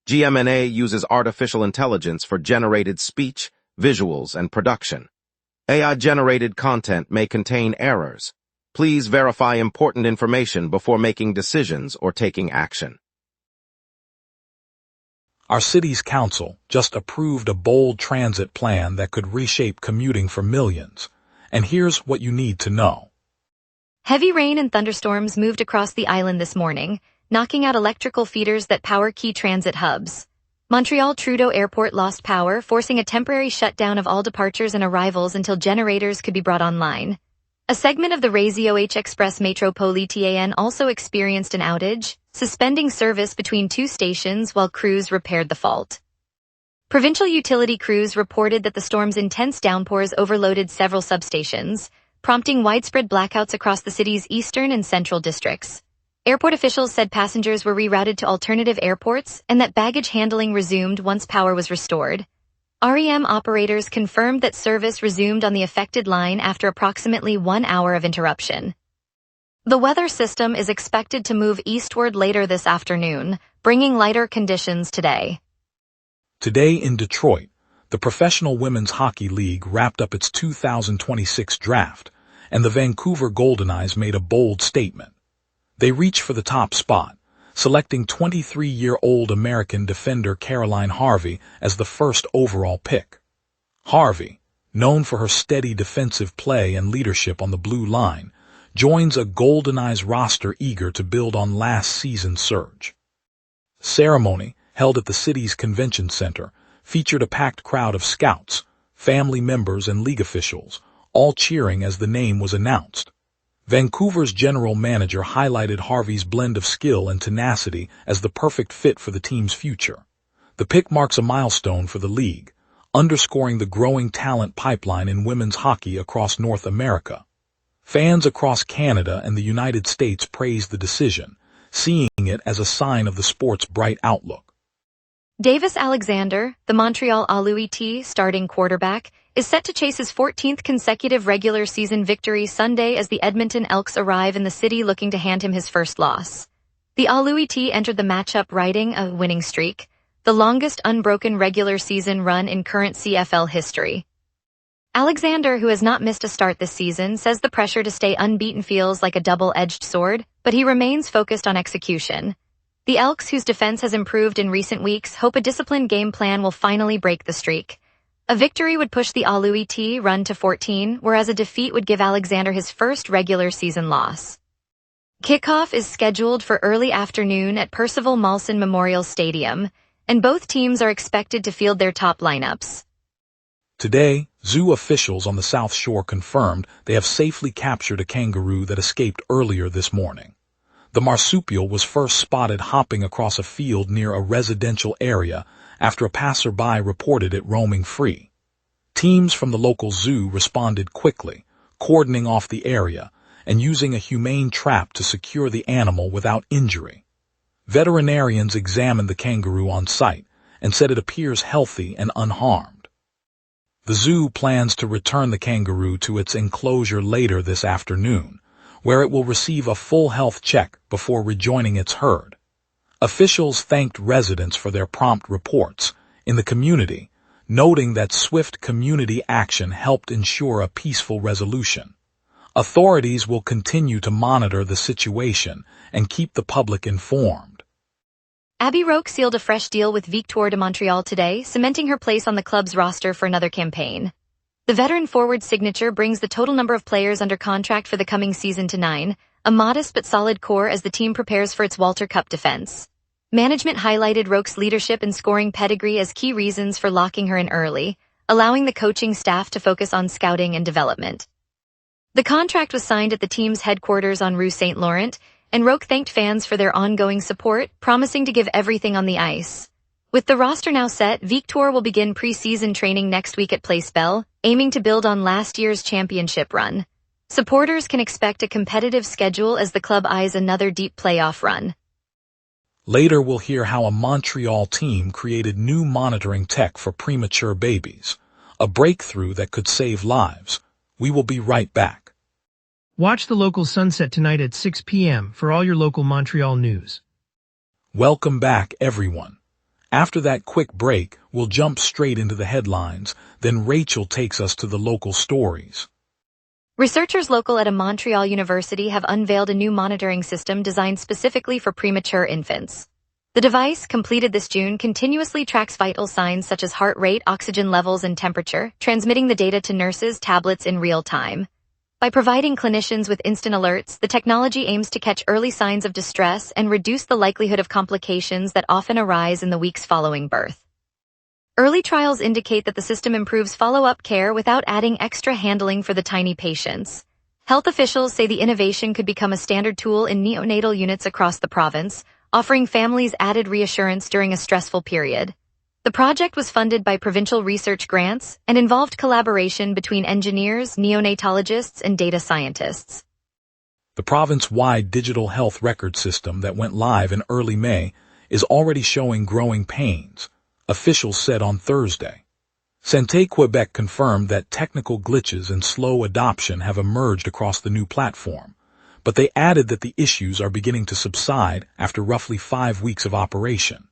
GMNA uses artificial intelligence for generated speech, visuals, and production. AI-generated content may contain errors. Please verify important information before making decisions or taking action. Our city's council just approved a bold transit plan that could reshape commuting for millions. And here's what you need to know. Heavy rain and thunderstorms moved across the island this morning, knocking out electrical feeders that power key transit hubs. Montreal Trudeau Airport lost power, forcing a temporary shutdown of all departures and arrivals until generators could be brought online. A segment of the Réseau Express Métropolitain also experienced an outage, suspending service between two stations while crews repaired the fault. Provincial utility crews reported that the storm's intense downpours overloaded several substations, prompting widespread blackouts across the city's eastern and central districts. Airport officials said passengers were rerouted to alternative airports and that baggage handling resumed once power was restored. REM operators confirmed that service resumed on the affected line after approximately 1 hour of interruption. The weather system is expected to move eastward later this afternoon, bringing lighter conditions today. Today in Detroit, the Professional Women's Hockey League wrapped up its 2026 draft, and the Vancouver Golden Knights made a bold statement. They reached for the top spot, selecting 23-year-old American defender Caroline Harvey as the first overall pick. Harvey, known for her steady defensive play and leadership on the blue line, joins a Golden Knights roster eager to build on last season's surge. Ceremony, held at the city's convention center, featured a packed crowd of scouts, family members, and league officials, all cheering as the name was announced. Vancouver's general manager highlighted Harvey's blend of skill and tenacity as the perfect fit for the team's future. The pick marks a milestone for the league, underscoring the growing talent pipeline in women's hockey across North America. Fans across Canada and the United States praised the decision, seeing it as a sign of the sport's bright outlook. Davis Alexander, the Montreal Alouettes starting quarterback, is set to chase his 14th consecutive regular season victory Sunday as the Edmonton Elks arrive in the city looking to hand him his first loss. The Alouettes entered the matchup riding a winning streak, the longest unbroken regular season run in current CFL history. Alexander, who has not missed a start this season, says the pressure to stay unbeaten feels like a double-edged sword, but he remains focused on execution. The Elks, whose defense has improved in recent weeks, hope a disciplined game plan will finally break the streak. A victory would push the Alouettes run to 14, whereas a defeat would give Alexander his first regular season loss. Kickoff is scheduled for early afternoon at Percival Molson Memorial Stadium, and both teams are expected to field their top lineups. Today, zoo officials on the South Shore confirmed they have safely captured a kangaroo that escaped earlier this morning. The marsupial was first spotted hopping across a field near a residential area after a passerby reported it roaming free. Teams from the local zoo responded quickly, cordoning off the area and using a humane trap to secure the animal without injury. Veterinarians examined the kangaroo on site and said it appears healthy and unharmed. The zoo plans to return the kangaroo to its enclosure later this afternoon, where it will receive a full health check before rejoining its herd. Officials thanked residents for their prompt reports in the community, noting that swift community action helped ensure a peaceful resolution. Authorities will continue to monitor the situation and keep the public informed. Abby Roque sealed a fresh deal with Victoire de Montreal today, cementing her place on the club's roster for another campaign. The veteran forward's signature brings the total number of players under contract for the coming season to 9, a modest but solid core as the team prepares for its Walter Cup defense. Management highlighted Roque's leadership and scoring pedigree as key reasons for locking her in early, allowing the coaching staff to focus on scouting and development. The contract was signed at the team's headquarters on Rue St. Laurent, and Roque thanked fans for their ongoing support, promising to give everything on the ice. With the roster now set, Victoire will begin pre-season training next week at Place Bell, aiming to build on last year's championship run. Supporters can expect a competitive schedule as the club eyes another deep playoff run. Later we'll hear how a Montreal team created new monitoring tech for premature babies, a breakthrough that could save lives. We will be right back. Watch the local sunset tonight at 6 p.m. for all your local Montreal news. Welcome back, everyone. After that quick break, we'll jump straight into the headlines, then Rachel takes us to the local stories. Researchers local at a Montreal university have unveiled a new monitoring system designed specifically for premature infants. The device, completed this June, continuously tracks vital signs such as heart rate, oxygen levels, and temperature, transmitting the data to nurses' tablets in real time. By providing clinicians with instant alerts, the technology aims to catch early signs of distress and reduce the likelihood of complications that often arise in the weeks following birth. Early trials indicate that the system improves follow-up care without adding extra handling for the tiny patients. Health officials say the innovation could become a standard tool in neonatal units across the province, offering families added reassurance during a stressful period. The project was funded by provincial research grants and involved collaboration between engineers, neonatologists, and data scientists. The province-wide digital health record system that went live in early May is already showing growing pains, officials said on Thursday. Santé Quebec confirmed that technical glitches and slow adoption have emerged across the new platform, but they added that the issues are beginning to subside after roughly 5 weeks of operation.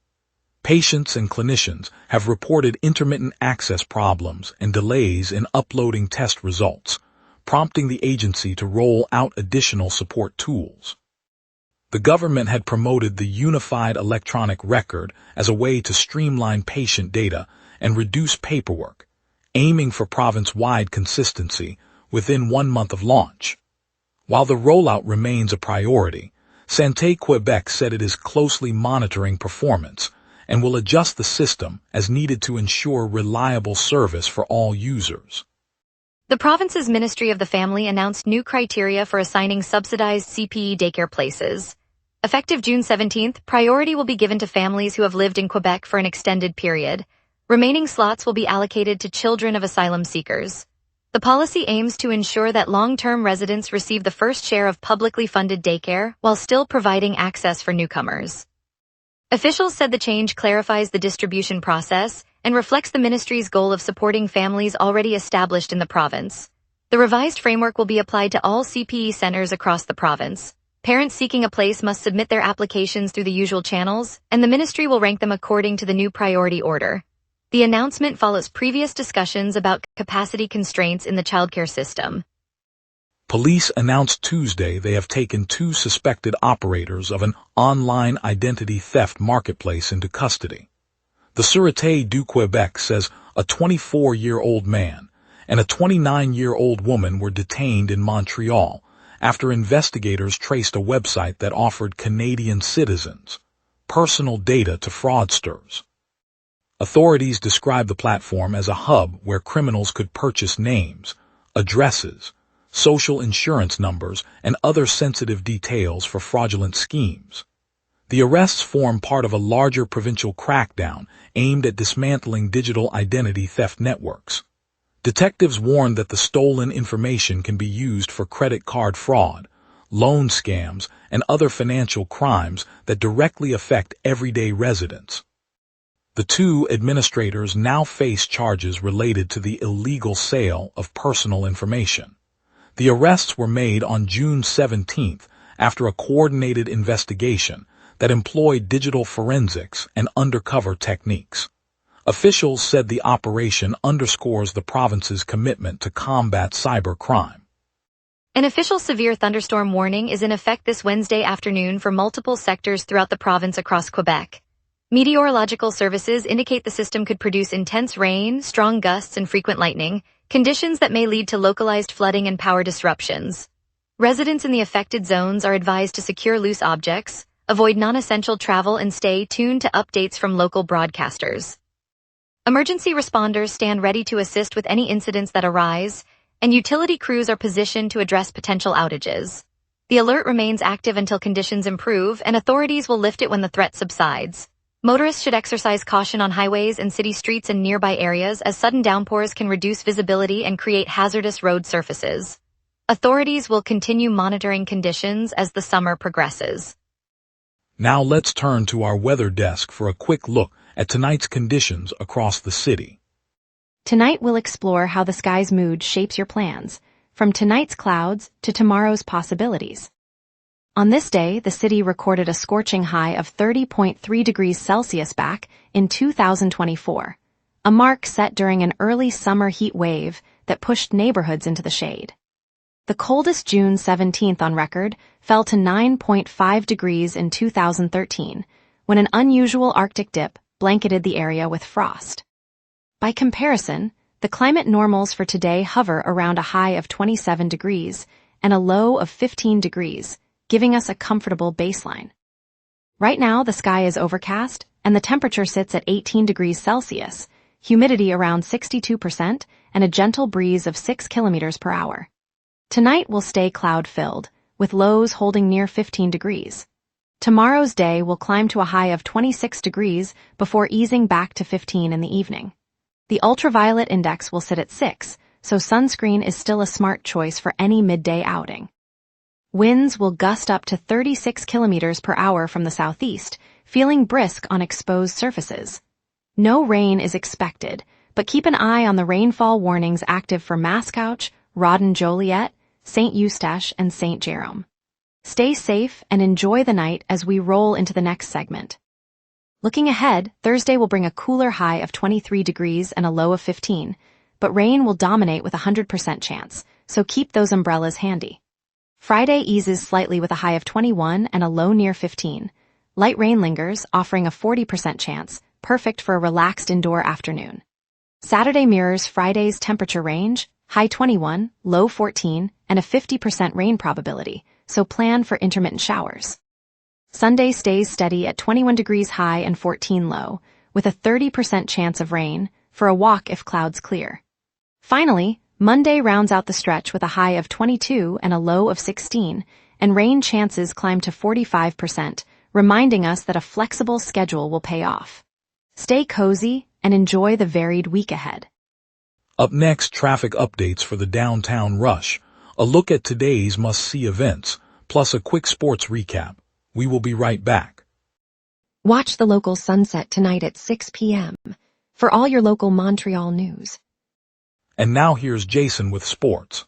Patients and clinicians have reported intermittent access problems and delays in uploading test results, prompting the agency to roll out additional support tools. The government had promoted the Unified Electronic Record as a way to streamline patient data and reduce paperwork, aiming for province-wide consistency within 1 month of launch. While the rollout remains a priority, Santé Quebec said it is closely monitoring performance and will adjust the system as needed to ensure reliable service for all users. The province's Ministry of the Family announced new criteria for assigning subsidized CPE daycare places. Effective June 17th, priority will be given to families who have lived in Quebec for an extended period. Remaining slots will be allocated to children of asylum seekers. The policy aims to ensure that long-term residents receive the first share of publicly funded daycare while still providing access for newcomers. Officials said the change clarifies the distribution process and reflects the ministry's goal of supporting families already established in the province. The revised framework will be applied to all CPE centers across the province. Parents seeking a place must submit their applications through the usual channels, and the ministry will rank them according to the new priority order. The announcement follows previous discussions about capacity constraints in the childcare system. Police announced Tuesday they have taken 2 suspected operators of an online identity theft marketplace into custody. The Sûreté du Québec says a 24-year-old man and a 29-year-old woman were detained in Montreal after investigators traced a website that offered Canadian citizens personal data to fraudsters. Authorities describe the platform as a hub where criminals could purchase names, addresses, social insurance numbers, and other sensitive details for fraudulent schemes. The arrests form part of a larger provincial crackdown aimed at dismantling digital identity theft networks. Detectives warned that the stolen information can be used for credit card fraud, loan scams, and other financial crimes that directly affect everyday residents. The 2 administrators now face charges related to the illegal sale of personal information. The arrests were made on June 17th after a coordinated investigation that employed digital forensics and undercover techniques. Officials said the operation underscores the province's commitment to combat cybercrime. An official severe thunderstorm warning is in effect this Wednesday afternoon for multiple sectors throughout the province across Quebec. Meteorological services indicate the system could produce intense rain, strong gusts, and frequent lightning, conditions that may lead to localized flooding and power disruptions. Residents in the affected zones are advised to secure loose objects, avoid non-essential travel, and stay tuned to updates from local broadcasters. Emergency responders stand ready to assist with any incidents that arise, and utility crews are positioned to address potential outages. The alert remains active until conditions improve, and authorities will lift it when the threat subsides. Motorists should exercise caution on highways and city streets and nearby areas as sudden downpours can reduce visibility and create hazardous road surfaces. Authorities will continue monitoring conditions as the summer progresses. Now let's turn to our weather desk for a quick look at tonight's conditions across the city. Tonight we'll explore how the sky's mood shapes your plans, from tonight's clouds to tomorrow's possibilities. On this day, the city recorded a scorching high of 30.3 degrees Celsius back in 2024, a mark set during an early summer heat wave that pushed neighborhoods into the shade. The coldest June 17th on record fell to 9.5 degrees in 2013, when an unusual Arctic dip blanketed the area with frost. By comparison, the climate normals for today hover around a high of 27 degrees and a low of 15 degrees, giving us a comfortable baseline. Right now, the sky is overcast, and the temperature sits at 18 degrees Celsius, humidity around 62%, and a gentle breeze of 6 kilometers per hour. Tonight will stay cloud-filled, with lows holding near 15 degrees. Tomorrow's day will climb to a high of 26 degrees before easing back to 15 in the evening. The ultraviolet index will sit at 6, so sunscreen is still a smart choice for any midday outing. Winds will gust up to 36 kilometers per hour from the southeast, feeling brisk on exposed surfaces. No rain is expected, but keep an eye on the rainfall warnings active for Mascouche, Rawdon-Joliet, St. Eustache, and St. Jerome. Stay safe and enjoy the night as we roll into the next segment. Looking ahead, Thursday will bring a cooler high of 23 degrees and a low of 15, but rain will dominate with a 100% chance, so keep those umbrellas handy. Friday eases slightly with a high of 21 and a low near 15. Light rain lingers, offering a 40% chance, perfect for a relaxed indoor afternoon. Saturday mirrors Friday's temperature range, high 21, low 14, and a 50% rain probability, so plan for intermittent showers. Sunday stays steady at 21 degrees high and 14 low, with a 30% chance of rain, for a walk if clouds clear. Finally, Monday rounds out the stretch with a high of 22 and a low of 16, and rain chances climb to 45%, reminding us that a flexible schedule will pay off. Stay cozy and enjoy the varied week ahead. Up next, traffic updates for the downtown rush, a look at today's must-see events, plus a quick sports recap. We will be right back. Watch the local sunset tonight at 6 p.m. for all your local Montreal news. And now here's Jason with sports.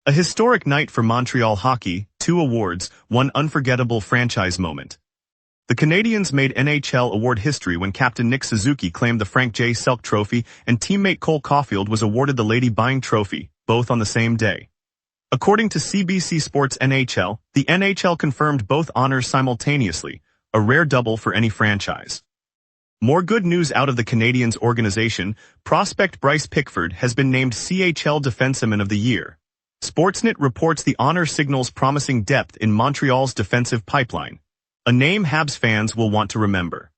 A historic night for Montreal hockey, 2 awards, 1 unforgettable franchise moment. The Canadiens made NHL award history when captain Nick Suzuki claimed the Frank J. Selk Trophy and teammate Cole Caulfield was awarded the Lady Byng Trophy, both on the same day. According to CBC Sports NHL, the NHL confirmed both honors simultaneously, a rare double for any franchise. More good news out of the Canadiens organization, prospect Bryce Pickford has been named CHL Defenseman of the Year. Sportsnet reports the honor signals promising depth in Montreal's defensive pipeline, a name Habs fans will want to remember.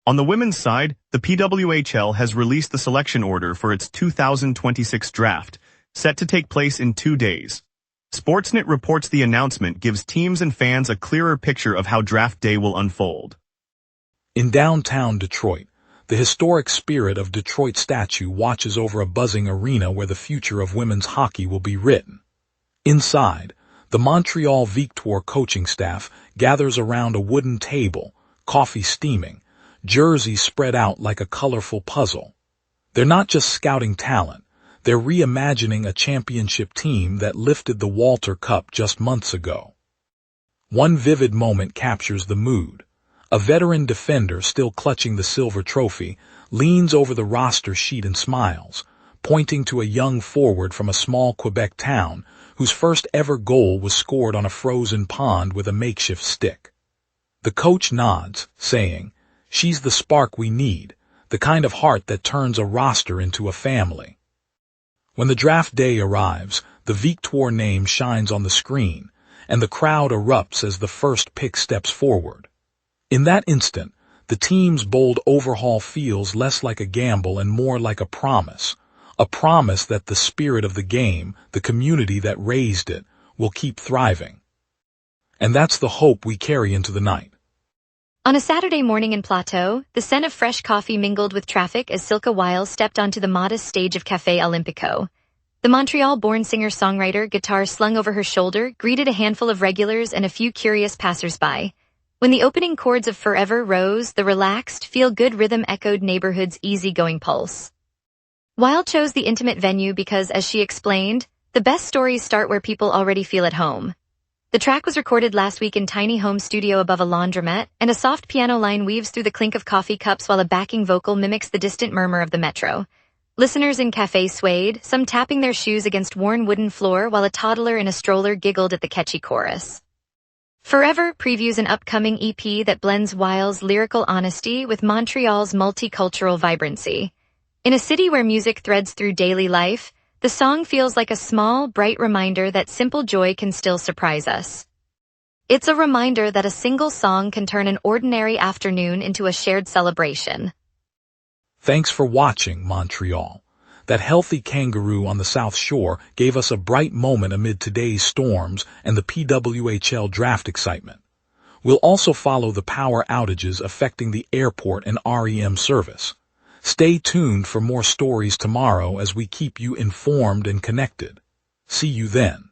On the women's side, the PWHL has released the selection order for its 2026 draft, set to take place in 2 days. Sportsnet reports the announcement gives teams and fans a clearer picture of how draft day will unfold. In downtown Detroit, the historic Spirit of Detroit statue watches over a buzzing arena where the future of women's hockey will be written. Inside, the Montreal Victoire coaching staff gathers around a wooden table, coffee steaming, jerseys spread out like a colorful puzzle. They're not just scouting talent, they're reimagining a championship team that lifted the Walter Cup just months ago. One vivid moment captures the mood. A veteran defender still clutching the silver trophy leans over the roster sheet and smiles, pointing to a young forward from a small Quebec town whose first ever goal was scored on a frozen pond with a makeshift stick. The coach nods, saying, "She's the spark we need, the kind of heart that turns a roster into a family." When the draft day arrives, the Victoire name shines on the screen, and the crowd erupts as the first pick steps forward. In that instant, the team's bold overhaul feels less like a gamble and more like a promise that the spirit of the game, the community that raised it, will keep thriving. And that's the hope we carry into the night. On a Saturday morning in Plateau, the scent of fresh coffee mingled with traffic as Silka Weil stepped onto the modest stage of Café Olympico. The Montreal-born singer-songwriter, guitar slung over her shoulder, greeted a handful of regulars and a few curious passers-by. When the opening chords of Forever rose, the relaxed, feel-good rhythm echoed neighborhood's easygoing pulse. Weil chose the intimate venue because, as she explained, the best stories start where people already feel at home. The track was recorded last week in tiny home studio above a laundromat, and a soft piano line weaves through the clink of coffee cups while a backing vocal mimics the distant murmur of the metro. Listeners in cafes swayed, some tapping their shoes against worn wooden floor while a toddler in a stroller giggled at the catchy chorus. Forever previews an upcoming EP that blends Wile's lyrical honesty with Montreal's multicultural vibrancy. In a city where music threads through daily life, the song feels like a small, bright reminder that simple joy can still surprise us. It's a reminder that a single song can turn an ordinary afternoon into a shared celebration. Thanks for watching, Montreal. That healthy kangaroo on the South Shore gave us a bright moment amid today's storms and the PWHL draft excitement. We'll also follow the power outages affecting the airport and REM service. Stay tuned for more stories tomorrow as we keep you informed and connected. See you then.